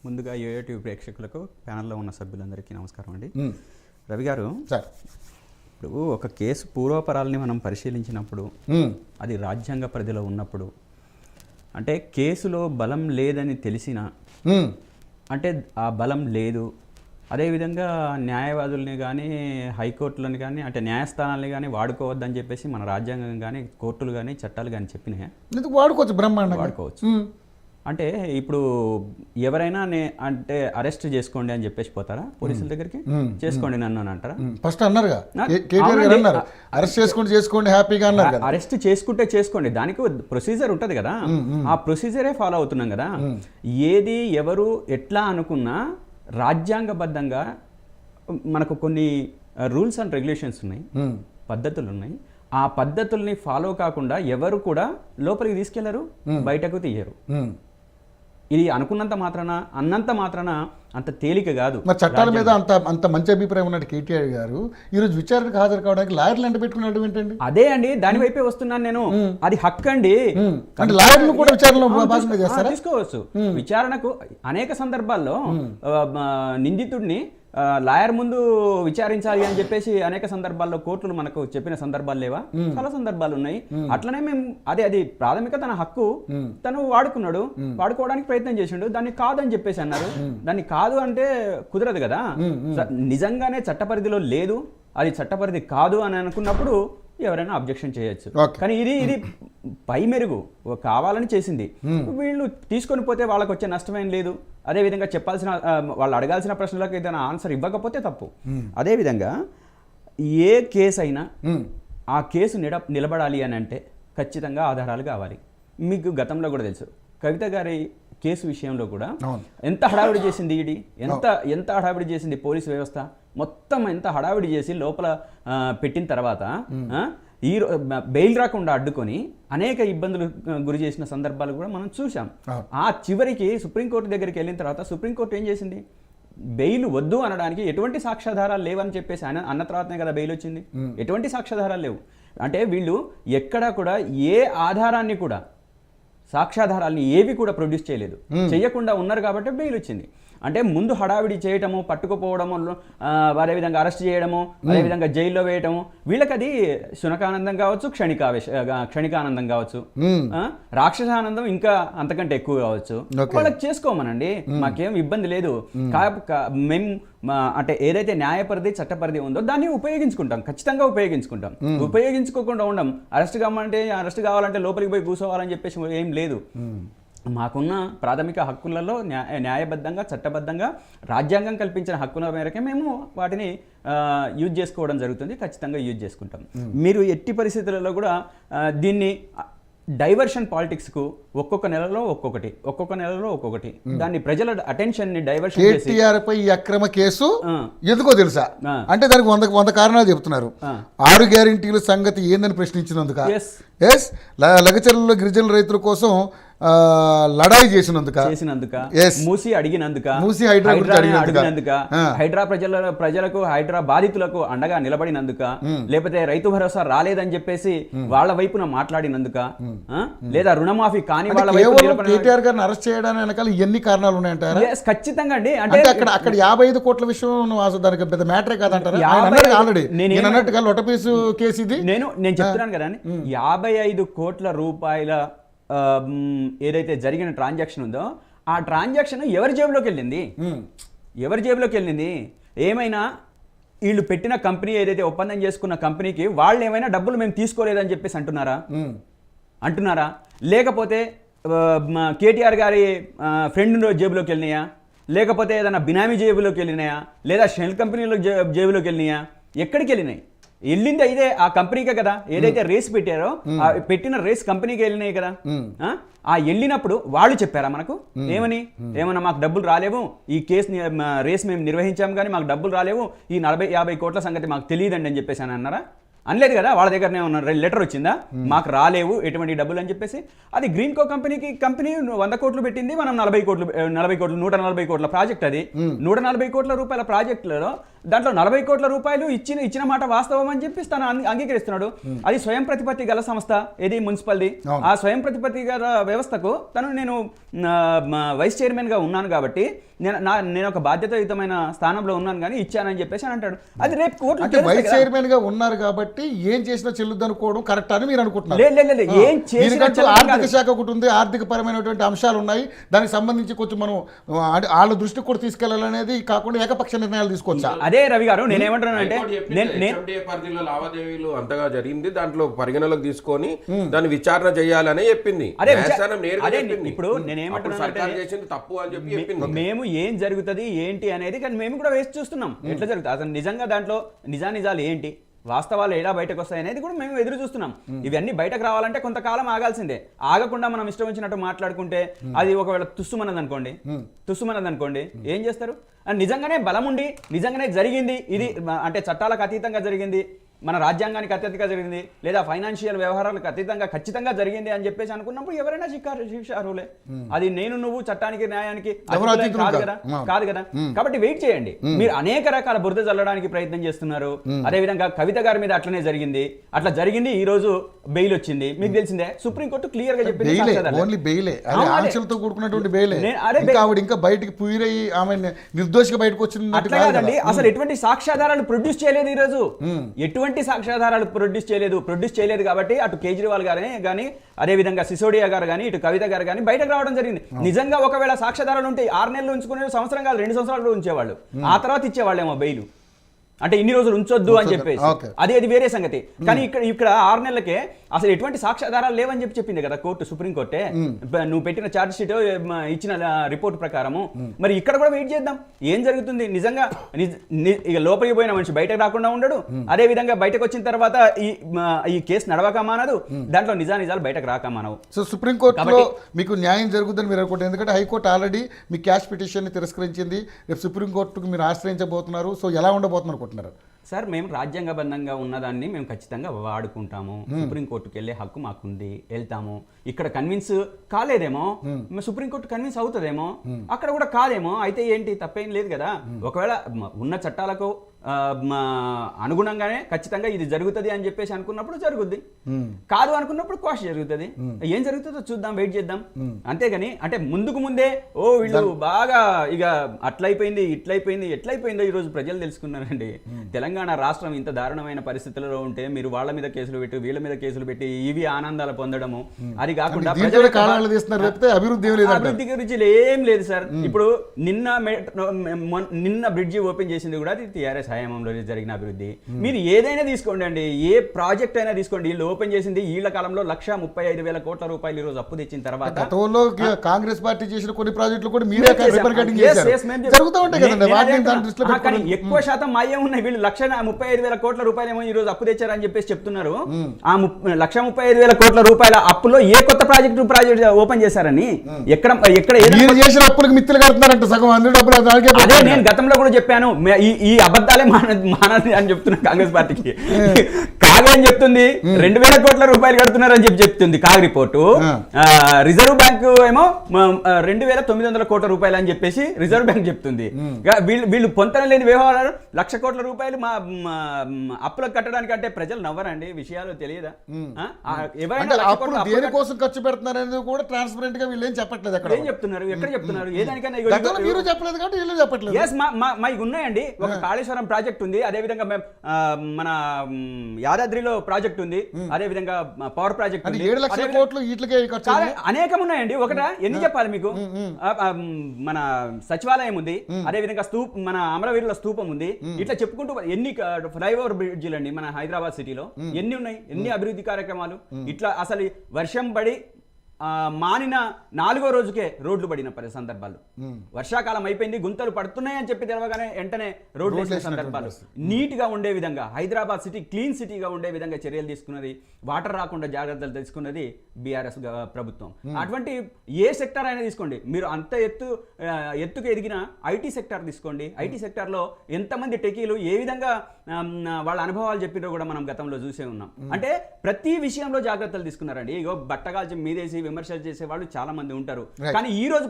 ముందుగా యూట్యూబ్ ప్రేక్షకులకు ప్యానల్లో ఉన్న సభ్యులందరికీ నమస్కారం అండి. రవి గారు, ఇప్పుడు ఒక కేసు పూర్వపరాలని మనం పరిశీలించినప్పుడు అది రాజ్యాంగ పరిధిలో ఉన్నప్పుడు, అంటే కేసులో బలం లేదని తెలిసిన, అంటే ఆ బలం లేదు, అదేవిధంగా న్యాయవాదుల్ని కానీ హైకోర్టులను కానీ అంటే న్యాయస్థానాలని కానీ వాడుకోవద్దని చెప్పేసి మన రాజ్యాంగం కానీ కోర్టులు కానీ చట్టాలు కానీ చెప్పినాయి. వాడుకోవచ్చు, బ్రహ్మాండంగా వాడుకోవచ్చు. అంటే ఇప్పుడు ఎవరైనా అంటే అరెస్ట్ చేసుకోండి అని చెప్పేసి పోతారా పోలీసుల దగ్గరికి? చేసుకోండి నన్ను అని అంటారా? ఫస్ట్ అన్నారుగా, అరెస్ట్ చేసుకోండి హ్యాపీగా అన్నారు కదా. అరెస్ట్ చేసుకుంటే చేసుకోండి, దానికి ప్రొసీజర్ ఉంటుంది కదా, ఆ ప్రొసీజరే ఫాలో అవుతున్నాం కదా. ఏది ఎవరు ఎట్లా అనుకున్నా రాజ్యాంగబద్ధంగా మనకు కొన్ని రూల్స్ అండ్ రెగ్యులేషన్స్ ఉన్నాయి, పద్ధతులు ఉన్నాయి. ఆ పద్ధతుల్ని ఫాలో కాకుండా ఎవరు కూడా లోపలికి తీసుకెళ్లరు, బయటకు తీయరు. ఇది అనుకున్నంత మాత్రాన అన్నంత మాత్రాన అంత తేలిక కాదు. మరి చట్టాల మీద అంత మంచి అభిప్రాయం ఉన్నట్టు కేటీఆర్ గారు ఈరోజు విచారణకు హాజరు కావడానికి లాయర్లు అంటే పెట్టుకున్నట్టు ఏంటండి? అదే అండి, దాని వైపే వస్తున్నాను నేను. అది హక్కు అండి. లాయర్లు కూడా విచారణలో భాగంగా చేస్తారా? తీసుకోవచ్చు. విచారణకు అనేక సందర్భాల్లో నిందితుడిని లాయర్ ముందు విచారించాలి అని చెప్పేసి అనేక సందర్భాల్లో కోర్టులు మనకు చెప్పిన సందర్భాలు లేవా? చాలా సందర్భాలు ఉన్నాయి. అట్లనే మేము అది ప్రాథమిక తన హక్కు తను వాడుకున్నాడు, వాడుకోవడానికి ప్రయత్నం చేసిండు. దాన్ని కాదని చెప్పేసి అన్నారు. దాన్ని కాదు అంటే కుదరదు కదా. నిజంగానే చట్టపరిధిలో లేదు, అది చట్టపరిధి కాదు అని అనుకున్నప్పుడు ఎవరైనా అబ్జెక్షన్ చేయొచ్చు. కానీ ఇది పై మెరుగు కావాలని చేసింది. వీళ్ళు తీసుకొని పోతే వాళ్ళకి వచ్చే నష్టమేం లేదు. అదేవిధంగా చెప్పాల్సిన వాళ్ళు అడగాల్సిన ప్రశ్నలకు ఏదైనా ఆన్సర్ ఇవ్వకపోతే తప్పు. అదేవిధంగా ఏ కేసు అయినా ఆ కేసు నిలబడాలి అని అంటే ఖచ్చితంగా ఆధారాలు కావాలి. మీకు గతంలో కూడా తెలుసు, కవిత గారి కేసు విషయంలో కూడా ఎంత హడావిడి చేసింది ఈడీ, ఎంత హడావిడి చేసింది పోలీసు వ్యవస్థ, మొత్తం ఎంత హడావిడి చేసి లోపల పెట్టిన తర్వాత ఈ బెయిల్ రాకుండా అడ్డుకొని అనేక ఇబ్బందులు గురి చేసిన సందర్భాలు కూడా మనం చూసాం. ఆ చివరికి సుప్రీంకోర్టు దగ్గరికి వెళ్ళిన తర్వాత సుప్రీంకోర్టు ఏం చేసింది? బెయిల్ వద్దు అనడానికి ఎటువంటి సాక్ష్యాధారాలు లేవని చెప్పేసి అన్న తర్వాతనే కదా బెయిల్ వచ్చింది. ఎటువంటి సాక్ష్యాధారాలు లేవు అంటే వీళ్ళు ఎక్కడా కూడా ఏ ఆధారాన్ని కూడా సాక్ష్యాధారాలని ఏవి కూడా ప్రొడ్యూస్ చేయలేదు, చేయకుండా ఉన్నారు కాబట్టి బెయిల్ వచ్చింది. అంటే ముందు హడావిడి చేయటము, పట్టుకుపోవడము, అదేవిధంగా అరెస్ట్ చేయడము, అదేవిధంగా జైల్లో వేయటము, వీళ్ళకి అది శునకానందం కావచ్చు, క్షణికానందం కావచ్చు, రాక్షసానందం ఇంకా అంతకంటే ఎక్కువ కావచ్చు. వాళ్ళకి చేసుకోమనండి, మాకేం ఇబ్బంది లేదు. మేము అంటే ఏదైతే న్యాయపరిధి చట్టపరిధి ఉందో దాన్ని ఉపయోగించుకుంటాం, ఖచ్చితంగా ఉపయోగించుకుంటాం. ఉపయోగించుకోకుండా ఉండం. అరెస్ట్ కావాలంటే లోపలికి పోయి కూర్చోవాలని చెప్పేసి ఏం లేదు. మాకున్న ప్రాథమిక హక్కులలో న్యాయబద్ధంగా చట్టబద్ధంగా రాజ్యాంగం కల్పించిన హక్కుల మేరకే మేము వాటిని యూజ్ చేసుకోవడం జరుగుతుంది. ఖచ్చితంగా యూజ్ చేసుకుంటాం. మీరు ఎట్టి పరిస్థితులలో కూడా దీన్ని డైవర్షన్ పాలిటిక్స్కు ఒక్కొక్క నెలలో ఒక్కొక్కటి దాన్ని ప్రజల అటెన్షన్ ని డైవర్షన్ చేసి కేటీఆర్ పై ఈ అక్రమ కేసు ఎందుకో తెలుసా? అంటే దానికి 100 కారణాలు చెప్తున్నారు. 6 గ్యారెంటీల సంగతి ఏందని ప్రశ్నించినందుక, లగచర్లలో గిరిజన రైతుల కోసం లడాయి చేసినందుక, మూసి అడిగినందుక, హైడ్రా ప్రజలకు హైడ్రా బాధితులకు అండగా నిలబడినందుక, లేకపోతే రైతు భరోసా రాలేదని చెప్పేసి వాళ్ళ వైపున మాట్లాడినందుక, లేదా రుణమాఫీ కాని వాళ్ళ వైపు కేటీఆర్ గారిని అరెస్ట్ చేయడానికి వెనకాల ఎన్ని కారణాలు ఉన్నాయంటారా? ఖచ్చితంగా అండి. అంటే అక్కడ 55 కోట్ల విషయం దానికి పెద్ద మ్యాటరే కాదంటారా? ఆల్రెడీ నేను అన్నట్టుగా లొటపీసు కేసు ఇది. నేను చెప్తున్నాను కదా, 55 కోట్ల రూపాయల ఏదైతే జరిగిన ట్రాన్సాక్షన్ ఉందో ఆ ట్రాన్సాక్షన్ ఎవరి జేబులోకి వెళ్ళింది? ఏమైనా వీళ్ళు పెట్టిన కంపెనీ ఏదైతే ఒప్పందం చేసుకున్న కంపెనీకి వాళ్ళు ఏమైనా డబ్బులు మేము తీసుకోలేదని చెప్పేసి అంటున్నారా? లేకపోతే కేటీఆర్ గారి ఫ్రెండ్ జేబులోకి వెళ్ళినాయా? లేకపోతే ఏదైనా బినామీ జేబులోకి వెళ్ళినాయా? లేదా షెల్ కంపెనీలో జేబులోకి వెళ్ళినాయా? ఎక్కడికి వెళ్ళినాయి? వెళ్ళింది అయితే ఆ కంపెనీకే కదా. ఏదైతే రేస్ పెట్టారో పెట్టిన రేస్ కంపెనీకి వెళ్ళినాయి కదా. ఆ వెళ్ళినప్పుడు వాళ్ళు చెప్పారా మనకు ఏమన్నా మాకు డబ్బులు రాలేవు, ఈ కేసు రేస్ మేము నిర్వహించాము కానీ మాకు డబ్బులు రాలేవు, ఈ 40-50 కోట్ల సంగతి మాకు తెలియదండి అని చెప్పేసి అని అన్నారా? అనలేదు కదా, వాళ్ళ దగ్గరనే ఉన్న లెటర్ వచ్చిందా మాకు రాలేవు ఎటువంటి డబ్బులు అని చెప్పేసి. అది గ్రీన్కో కంపెనీ 100 కోట్లు పెట్టింది, మనం 40 కోట్లు 140 కోట్ల ప్రాజెక్ట్, అది 140 కోట్ల రూపాయల ప్రాజెక్టులలో దాంట్లో 40 కోట్ల రూపాయలు ఇచ్చిన మాట వాస్తవం అని చెప్పి తను అంగీకరిస్తున్నాడు. అది స్వయం ప్రతిపత్తి గల సంస్థ, ఏది మున్సిపాలిటీ, ఆ స్వయం ప్రతిపత్తి గల వ్యవస్థకు నేను వైస్ చైర్మన్ గా ఉన్నాను కాబట్టి నేను ఒక బాధ్యతాయుతమైన స్థానంలో ఉన్నాను కానీ ఇచ్చానని చెప్పేసి అని అంటాడు. అది రేపు కోర్టు వైస్ చైర్మన్ గా ఉన్నారు కాబట్టి ఏం చేసినా చెల్లుద్ది అనుకోవడం కరెక్ట్ అని మీరు అనుకుంటున్నారు. ఏం చేసినా ఆర్థిక శాఖ ఒకటి ఉంది, ఆర్థిక పరమైనటువంటి అంశాలు ఉన్నాయి, దానికి సంబంధించి కొంచెం మనం వాళ్ళ దృష్టికి కూడా తీసుకెళ్లాలనేది కాకుండా ఏకపక్ష నిర్ణయాలు తీసుకోవచ్చా? అదే రవి గారు నేనేమంటున్నానంటే పరిధిలో లావాదేవీలు అంతగా జరిగింది, దాంట్లో పరిగణలోకి తీసుకొని దాన్ని విచారణ చేయాలని చెప్పింది. ఇప్పుడు నేనేమంటున్నాను చేసింది తప్పు అని చెప్పి చెప్పింది. మేము ఏం జరుగుతుంది ఏంటి అనేది కానీ మేము కూడా వేసి చూస్తున్నాం ఎట్లా జరుగుతుంది, అసలు నిజంగా దాంట్లో నిజాలు ఏంటి, వాస్తవాలు ఎలా బయటకు వస్తాయి అనేది కూడా మేము ఎదురు చూస్తున్నాం. ఇవన్నీ బయటకు రావాలంటే కొంతకాలం ఆగాల్సిందే. ఆగకుండా మనం ఇష్టం వచ్చినట్టు మాట్లాడుకుంటే అది ఒకవేళ తుస్సుమన్నది అనుకోండి ఏం చేస్తారు? నిజంగానే బలం ఉండి నిజంగానే జరిగింది ఇది అంటే చట్టాలకు అతీతంగా జరిగింది, మన రాజ్యాంగానికి అత్యధికంగా జరిగింది, లేదా ఫైనాన్షియల్ వ్యవహారాలకు అతీతంగా ఖచ్చితంగా జరిగింది అని చెప్పేసి అనుకున్నప్పుడు ఎవరైనా శిక్షార్హులే. అది నేను నువ్వు చట్టానికి న్యాయానికి కాదు కదా. కాబట్టి వెయిట్ చేయండి. మీరు అనేక రకాల బురద చల్లడానికి ప్రయత్నం చేస్తున్నారు. అదే విధంగా కవిత గారి మీద అట్లనే జరిగింది, అట్లా జరిగింది. ఈ రోజు బెయిల్ వచ్చింది, మీకు తెలిసిందే. సుప్రీంకోర్టు క్లియర్ గా చెప్పింది ఇంకా బయటకి పూరయ్యి ఆమె నిర్దోషిగా బయటకు వచ్చింది. అట్లా కాదండి, అసలు ఎటువంటి సాక్ష్యాధారాలు ప్రొడ్యూస్ చేయలేదు ఈ రోజు, ఎటువంటి సాక్ష్యాధారాలు ప్రొడ్యూస్ చేయలేదు కాబట్టి అటు కేజ్రీవాల్ గారే కానీ అదేవిధంగా సిసోడియా గారు కానీ ఇటు కవిత గారు కానీ బయటకు రావడం జరిగింది. నిజంగా ఒకవేళ సాక్ష్యాధారాలు ఉంటే 6 నెలలు ఉంచుకునే సంవత్సరం కాదు 2 సంవత్సరాలు ఉంచేవాళ్ళు, ఆ తర్వాత ఇచ్చేవాళ్ళేమో బెయిల్. అంటే ఇన్ని రోజులు ఉంచొద్దు అని చెప్పేసి అది వేరే సంగతి. కానీ ఇక్కడ 6 నెలలకే అసలు ఎటువంటి సాక్ష్యాధారాలు లేవని చెప్పింది కదా కోర్టు, సుప్రీంకోర్టే. నువ్వు పెట్టిన ఛార్జ్ షీట్ ఇచ్చిన రిపోర్ట్ ప్రకారము. మరి ఇక్కడ కూడా వెయిట్ చేద్దాం ఏం జరుగుతుంది. నిజంగా ఇక లోపలికి పోయిన మనిషి బయటకు రాకుండా ఉండడు, అదే విధంగా బయటకు వచ్చిన తర్వాత ఈ కేసు నడవక మానదు, దాంట్లో నిజాలు బయటకు రాక మానవు. సో సుప్రీంకోర్టులో మీకు న్యాయం జరుగుతుందని మీరు అనుకుంటారు, ఎందుకంటే హైకోర్టు ఆల్రెడీ మీ క్యాష్ పిటిషన్ ని తిరస్కరించింది, రేపు సుప్రీంకోర్టుకు మీరు ఆశ్రయించబోతున్నారు. సో ఎలా ఉండబోతున్నారు? సార్ మేము రాజ్యాంగబద్ధంగా ఉన్నదాన్ని మేము ఖచ్చితంగా వాడుకుంటాము. సుప్రీంకోర్టుకి వెళ్ళే హక్కు మాకుంది, వెళ్తాము. ఇక్కడ కన్విన్స్ కాలేదేమో, సుప్రీంకోర్టు కన్విన్స్ అవుతుందేమో, అక్కడ కూడా కాదేమో, అయితే ఏంటి తప్పేం లేదు కదా. ఒకవేళ ఉన్న చట్టాలకు అనుగుణంగానే ఖచ్చితంగా ఇది జరుగుతుంది అని చెప్పేసి అనుకున్నప్పుడు జరుగుద్ది, కాదు అనుకున్నప్పుడు క్వాష్ జరుగుతుంది. ఏం జరుగుతుందో చూద్దాం, వెయిట్ చేద్దాం. అంతేగాని అంటే ముందే వీళ్ళు బాగా ఇక అట్లయిపోయింది ఎట్లయిపోయిందో ఈ రోజు ప్రజలు తెలుసుకున్నారండి. తెలంగాణ రాష్ట్రం ఇంత దారుణమైన పరిస్థితుల్లో ఉంటే మీరు వాళ్ళ మీద కేసులు పెట్టి వీళ్ళ మీద కేసులు పెట్టి ఇవి ఆనందాలు పొందడము, అది కాకుండా అభివృద్ధి గురించి ఏం లేదు సార్. ఇప్పుడు నిన్న బ్రిడ్జి ఓపెన్ చేసింది కూడా అది టీఆర్ఎస్ హయాంలో జరిగిన అభివృద్ధి. మీరు ఏదైనా తీసుకోండి అండి, ఏ ప్రాజెక్ట్ అయినా తీసుకోండి, వీళ్ళు ఓపెన్ చేసింది ఈళ్ల కాలంలో 135,000 కోట్ల రూపాయలు ఈ రోజు అప్పు తెచ్చిన తర్వాత. గతంలో కాంగ్రెస్ పార్టీ చేసిన కొన్ని ప్రాజెక్టులు కూడా మీరే రిబన్ కటింగ్ చేశారు, జరుగుతూ ఉంటాయి కదండి. కానీ ఎక్కువ శాతం మాయే ఉన్నాయి. వీళ్ళు 135,000 కోట్ల రూపాయలు ఏమో ఈ రోజు అప్పు తెచ్చారని చెప్పేసి చెప్తున్నారు. ఆ 135,000 కోట్ల రూపాయల అప్పులో ఏ కొత్త ప్రాజెక్ట్ ఓపెన్ చేశారని ఎక్కడ చేసిన అప్పులకు మిత్తులు కడుతున్నారంట సగం అందరూ డబ్బులు. అదే నేను గతంలో కూడా చెప్పాను, ఈ అబద్ధాలే మానది అని చెప్తున్నా కాంగ్రెస్ పార్టీకి. కాగని చెప్తుంది 2,000 కోట్ల రూపాయలు కడుతున్నారని చెప్తుంది కాగ్ రిపోర్టు. రిజర్వ్ బ్యాంక్ ఏమో 2,900 కోట్ల రూపాయలు అని చెప్పేసి రిజర్వ్ బ్యాంక్ చెప్తుంది. వీళ్ళు పొంతన లేని వ్యవహారాలు 1,00,000 కోట్ల రూపాయలు మా అప్పులకు కట్టడానికి అంటే ప్రజలు నవ్వరండి, విషయాలు తెలియదా? దేనికోసం ఖర్చు పెడుతున్నారు కూడా ట్రాన్స్పరెంట్ గా వీళ్ళు ఏం చెప్పట్లేదు. ఏం చెప్తున్నారు, ఎక్కడ చెప్తున్నారు? ఏదానికైనా మీరు చెప్పలేదు కాబట్టి వీళ్ళు చెప్పట్లేదు. మాకు ఉన్నాయండి, ఒక కాళేశ్వరం ప్రాజెక్ట్ ఉంది, అదే విధంగా మన యాదాద్రిలో ప్రాజెక్ట్ ఉంది, అదే విధంగా పవర్ ప్రాజెక్ట్ ఉంది. 7,00,000 కోట్లు అనేకం ఉన్నాయండి. ఒకట ఎన్ని చెప్పాలి మీకు? మన సచివాలయం ఉంది, అదే విధంగా మన అమరవీరుల స్తూపం ఉంది. ఇట్లా చెప్పుకుంటూ ఎన్ని ఫ్లైఓవర్ బ్రిడ్జిలు అండి మన హైదరాబాద్ సిటీలో ఎన్ని ఉన్నాయి, ఎన్ని అభివృద్ధి కార్యక్రమాలు. ఇట్లా అసలు వర్షం పడి మానిన 4వ రోజుకే రోడ్లు పడిన సందర్భాలు, వర్షాకాలం అయిపోయింది గుంతలు పడుతున్నాయని చెప్పి తెలవగానే వెంటనే రోడ్లు వేసిన సందర్భాలు, నీట్ గా ఉండే విధంగా హైదరాబాద్ సిటీ క్లీన్ సిటీగా ఉండే విధంగా చర్యలు తీసుకున్నది, వాటర్ రాకుండా జాగ్రత్తలు తీసుకున్నది బీఆర్ఎస్ ప్రభుత్వం. అటువంటి ఏ సెక్టర్ అయినా తీసుకోండి, మీరు అంత ఎత్తుకు ఎదిగిన ఐటీ సెక్టర్ తీసుకోండి, ఐటీ సెక్టర్ లో ఎంతమంది టెకీలు ఏ విధంగా వాళ్ళ అనుభవాలు చెప్పినో కూడా మనం గతంలో చూసే ఉన్నాం. అంటే ప్రతి విషయంలో జాగ్రత్తలు తీసుకున్నారండి. ఇగో బట్టగాల్చి మీదేసి విమర్శలు చేసే వాళ్ళు చాలా మంది ఉంటారు, కానీ ఈ రోజు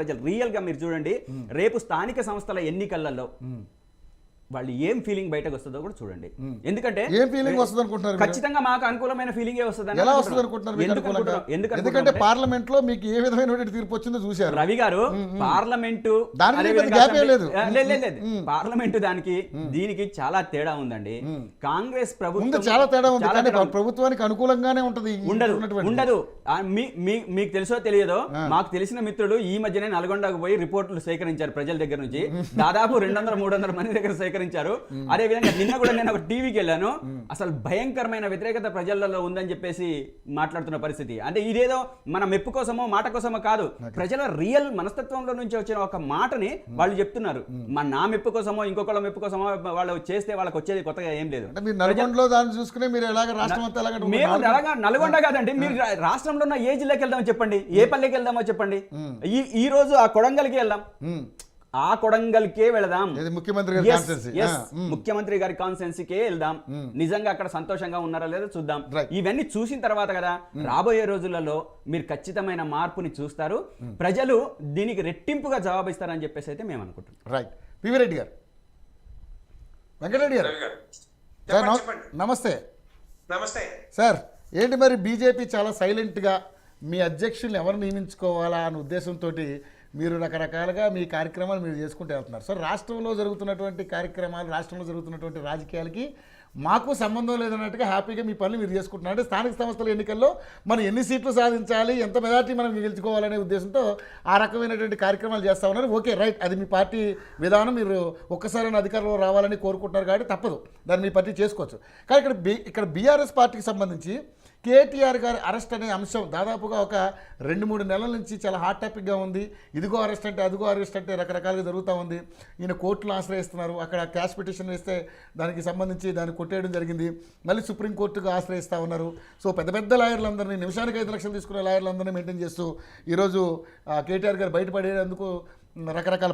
ప్రజలు రియల్ గా మీరు చూడండి, రేపు స్థానిక సంస్థల ఎన్నికలలో వాళ్ళు ఏం ఫీలింగ్ బయటకు వస్తుందో కూడా చూడండి. ఎందుకంటే ఏం ఫీలింగ్ వస్తుంది అనుకుంటున్నారు? ఖచ్చితంగా మాకు అనుకూలమైన ఫీలింగే వస్తుంది. ఎలా వస్తుంది అనుకుంటున్నారు? ఎందుకంటే పార్లమెంట్ లో మీకు ఏ విధమైన తీర్పు వచ్చిందో చూశారు రవి గారు. పార్లమెంటు పార్లమెంటు దీనికి చాలా తేడా ఉందండి. కాంగ్రెస్ ప్రభుత్వం చాలా తేడా ఉంది, కానీ ప్రభుత్వానికి అనుకూలంగానే ఉంటది. ఉండదు. మీకు తెలుసో తెలియదో, మాకు తెలిసిన మిత్రులు ఈ మధ్యనే నల్గొండకు పోయి రిపోర్టులు సేకరించారు ప్రజల దగ్గర నుంచి. దాదాపు 200-300 మంది దగ్గర సేకరించారు. అదే విధంగా నిన్న కూడా నేను ఒక టీవీకి వెళ్ళాను, అసలు భయంకరమైన వ్యతిరేకత ప్రజలలో ఉందని చెప్పేసి మాట్లాడుతున్న పరిస్థితి. అంటే ఇదేదో మన మెప్పు కోసమో మాట కోసమో కాదు, ప్రజల రియల్ మనస్తత్వంలో నుంచి వచ్చిన ఒక మాటని వాళ్ళు చెప్తున్నారు. నా మెప్పు కోసమో ఇంకొకళ్ళ మెప్పు కోసమో వాళ్ళు చేస్తే వాళ్ళకి వచ్చేది కొత్తగా ఏం లేదు. మేము నల్గొండ కాదండి, మీరు రాష్ట్రంలో ఉన్న ఏ జిల్లాకి వెళ్దామో చెప్పండి, ఏ పల్లెకి వెళ్దామో చెప్పండి. ఈ రోజు ఆ కొడంగల్కి వెళ్దాం, ఆ కొడంగల్కే వెళదాం, ముఖ్యమంత్రి గారి కాన్స్టిట్యున్సీకే వెళ్దాం, నిజంగా అక్కడ సంతోషంగా ఉన్నారా లేదా చూద్దాం. ఇవన్నీ చూసిన తర్వాత కదా రాబోయే రోజులలో మీరు ఖచ్చితమైన మార్పుని చూస్తారు, ప్రజలు దీనికి రెట్టింపుగా జవాబిస్తారని చెప్పేసి అయితే మేము అనుకుంటున్నాం. రైట్. పివి రెడ్డి గారు, వెంకటరెడ్డి గారు, నమస్తే. నమస్తే సార్. ఏంటి మరి బీజేపీ చాలా సైలెంట్గా మీ అధ్యక్షుల్ని ఎవరు నియమించుకోవాలా అనే ఉద్దేశంతో మీరు రకరకాలుగా మీ కార్యక్రమాలు మీరు చేసుకుంటూ వెళ్తున్నారు. సో రాష్ట్రంలో జరుగుతున్నటువంటి కార్యక్రమాలు, రాష్ట్రంలో జరుగుతున్నటువంటి రాజకీయాలకి మాకు సంబంధం లేదన్నట్టుగా హ్యాపీగా మీ పనులు మీరు చేసుకుంటున్నారు. అంటే స్థానిక సంస్థల ఎన్నికల్లో మనం ఎన్ని సీట్లు సాధించాలి, ఎంత మెజార్టీ మనం గెలుచుకోవాలనే ఉద్దేశంతో ఆ రకమైనటువంటి కార్యక్రమాలు చేస్తూ ఉన్నారు. ఓకే, రైట్, అది మీ పార్టీ విధానం. మీరు ఒక్కసారైనా అధికారంలో రావాలని కోరుకుంటున్నారు కాబట్టి తప్పదు, దాన్ని మీ పార్టీ చేసుకోవచ్చు. కానీ ఇక్కడ బీఆర్ఎస్ పార్టీకి సంబంధించి కేటీఆర్ గారి అరెస్ట్ అనే అంశం దాదాపుగా ఒక 2-3 నెలల నుంచి చాలా హాట్ టాపిక్గా ఉంది. ఇదిగో అరెస్ట్ అంటే అదిగో అరెస్ట్ అంటే రకరకాలుగా జరుగుతూ ఉంది. ఈయన కోర్టులు ఆశ్రయిస్తున్నారు, అక్కడ క్యాష్ పిటిషన్ వేస్తే దానికి సంబంధించి దాన్ని కొట్టేయడం జరిగింది, మళ్ళీ సుప్రీంకోర్టుకు ఆశ్రయిస్తూ ఉన్నారు. సో పెద్ద పెద్ద లాయర్లందరినీ, నిమిషానికి 5 లక్షలు తీసుకునే లాయర్లందరినీ మెయింటైన్ చేస్తూ ఈరోజు కేటీఆర్ గారు బయటపడేందుకు రకరకాల